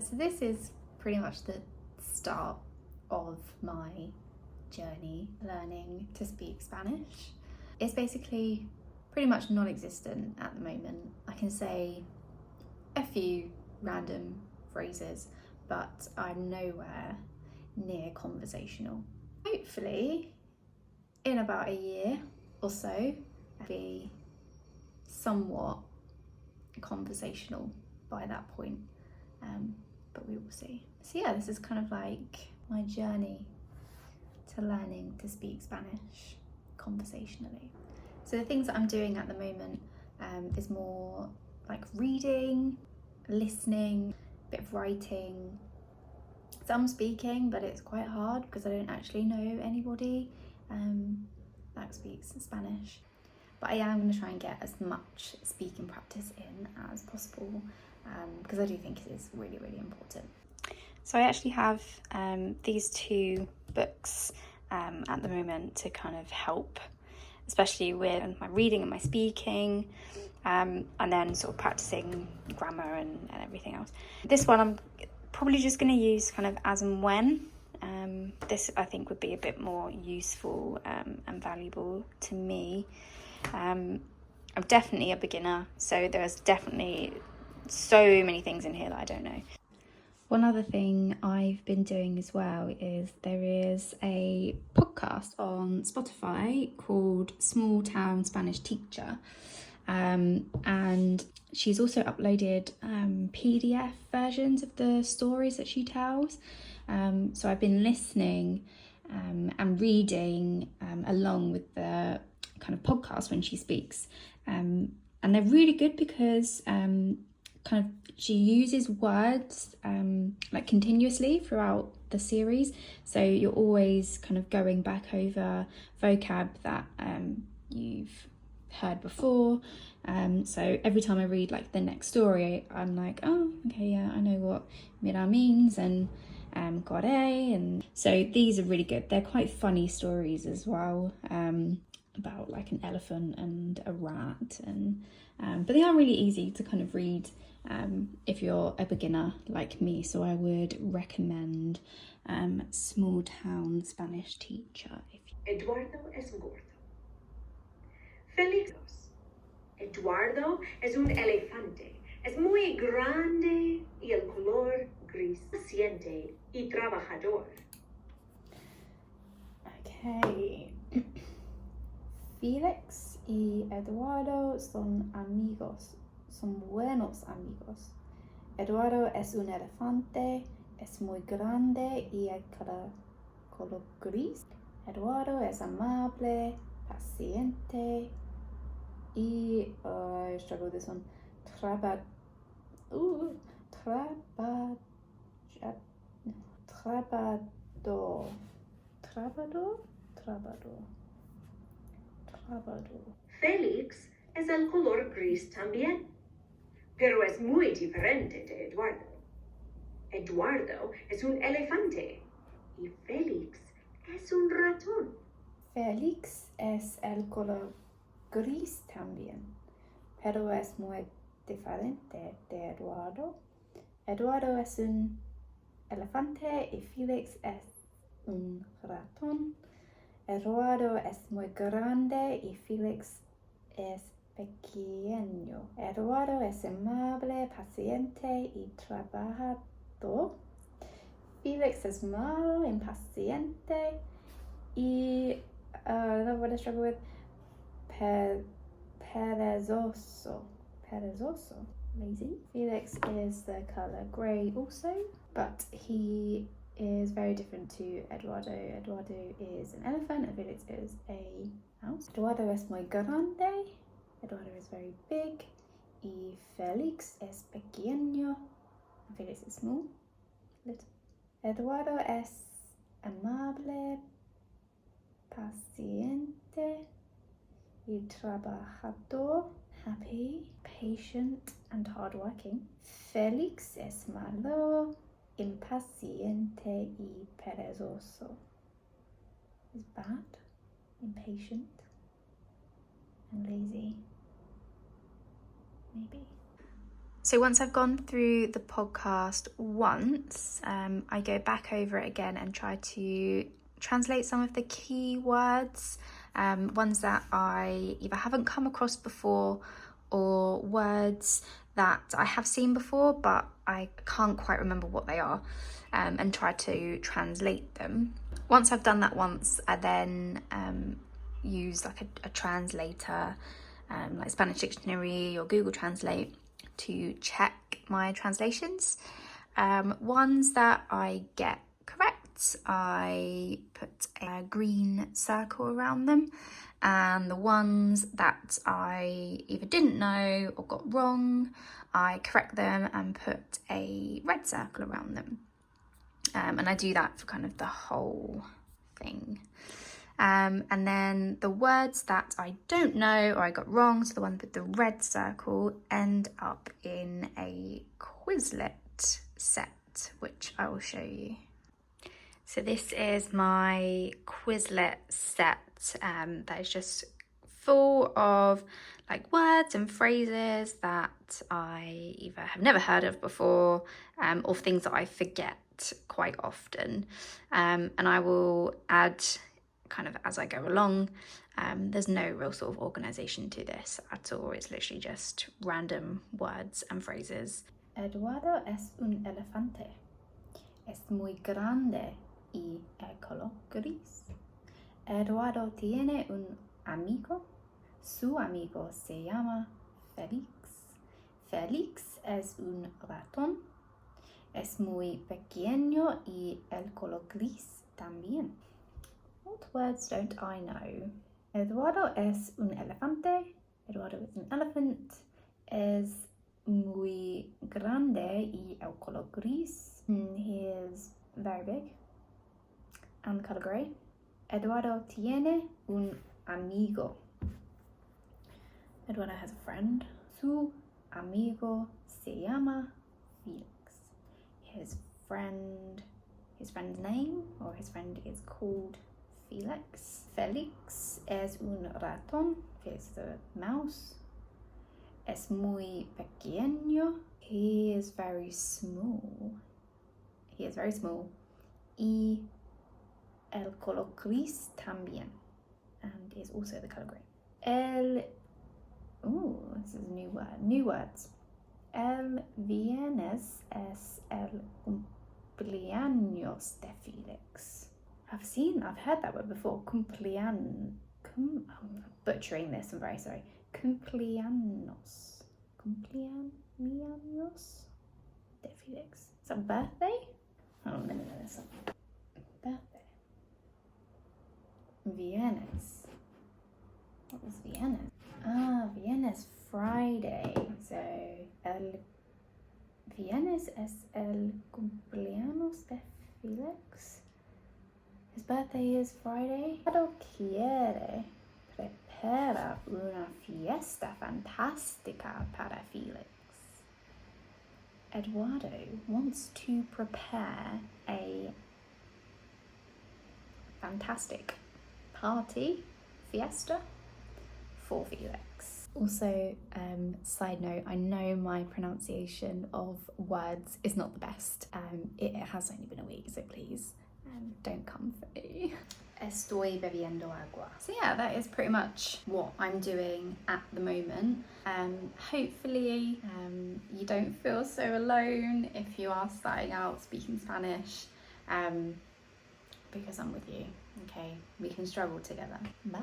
So this is pretty much the start of my journey learning to speak Spanish. It's basically pretty much non-existent at the moment. I can say a few random phrases, but I'm nowhere near conversational. Hopefully, in about a year or so, I'll be somewhat conversational by that point, but we will see. So yeah, this is kind of like my journey to learning to speak Spanish conversationally. So the things that I'm doing at the moment is more like reading, listening, a bit of writing, some speaking, but it's quite hard because I don't actually know anybody that speaks Spanish. But I am going to try and get as much speaking practice in as possible because I do think it is really, really important. So I actually have these two books at the moment to kind of help, especially with my reading and my speaking, and then sort of practicing grammar and everything else. This one I'm probably just going to use kind of as and when. This I think would be a bit more useful and valuable to me. I'm definitely a beginner, so there's definitely so many things in here that I don't know. One other thing I've been doing as well is there is a podcast on Spotify called Small Town Spanish Teacher, and she's also uploaded PDF versions of the stories that she tells. So I've been listening and reading along with the kind of podcast when she speaks, and they're really good because kind of she uses words like continuously throughout the series, so you're always kind of going back over vocab that you've heard before. So every time I read like the next story, I'm like, oh, okay, yeah, I know what mira means and gore, and so these are really good. They're quite funny stories as well, about like an elephant and a rat, and but they are really easy to kind of read if you're a beginner like me. So I would recommend Small Town Spanish Teacher. Eduardo es gordo. Félix. Eduardo es un elefante. Es muy grande y el color gris. Paciente y trabajador. Okay. Felix y Eduardo son amigos, son buenos amigos. Eduardo es un elefante, es muy grande y el color gris. Eduardo es amable, paciente y I struggle with this one. Trabajador. Félix es el color gris también, pero es muy diferente de Eduardo. Eduardo es un elefante y Félix es un ratón. Félix es el color gris también, pero es muy diferente de Eduardo. Eduardo es un elefante y Félix es un ratón. Eduardo es muy grande y Félix es pequeño. Eduardo es amable, paciente y trabajador. Félix es malo, impaciente y another word I struggle with, perezoso. Perezoso, lazy. Felix is the colour grey also, but he is very different to Eduardo. Eduardo is an elephant and Felix is a mouse. Eduardo es muy grande. Eduardo is very big. Y Felix es pequeño. And Felix is small. Little. Eduardo es amable, paciente y trabajador. Happy, patient and hardworking. Felix es malo, impaciente y perezoso. Is bad, impatient and lazy. Maybe. So once I've gone through the podcast once, I go back over it again and try to translate some of the key words, ones that I either haven't come across before or words that I have seen before but I can't quite remember what they are, and try to translate them. Once I've done that once, I then use like a translator, like Spanish Dictionary or Google Translate, to check my translations. Ones that I get correct, I put a green circle around them, and the ones that I either didn't know or got wrong, I correct them and put a red circle around them. And I do that for kind of the whole thing. And then the words that I don't know or I got wrong, so the ones with the red circle, end up in a Quizlet set, which I will show you. So this is my Quizlet set that is just full of like words and phrases that I either have never heard of before, or things that I forget quite often. And I will add kind of as I go along. There's no real sort of organisation to this at all. It's literally just random words and phrases. Eduardo es un elefante. Es muy grande y el color gris. Eduardo tiene un amigo. Su amigo se llama Félix. Félix es un ratón. Es muy pequeño y el color gris también. What words don't I know? Eduardo es un elefante. Eduardo is an elephant. Es muy grande y el color gris. He is very big and the color grey. Eduardo tiene un amigo. Eduardo has a friend. Su amigo se llama Felix. His friend's name or his friend is called Felix. Félix es un ratón. Felix is a mouse. Es muy pequeño. He is very small. Y el color gris también. And is also the color grey. This is a new word. New words. El viernes es el cumpleaños de Felix. I've heard that word before. I'm butchering this, I'm very sorry. Cumpleaños de Felix. Is that birthday? Hold on, let me know this. Birthday. Viernes. What was Viernes? Viernes, Friday. So, el viernes es el cumpleaños de Felix. His birthday is Friday. Eduardo quiere preparar una fiesta fantástica para Felix. Eduardo wants to prepare a fantastic party, fiesta, for Felix. Also, side note, I know my pronunciation of words is not the best. It has only been a week, so please don't come for me. Estoy bebiendo agua. So yeah, that is pretty much what I'm doing at the moment. Hopefully you don't feel so alone if you are starting out speaking Spanish, because I'm with you, okay? We can struggle together. Bye.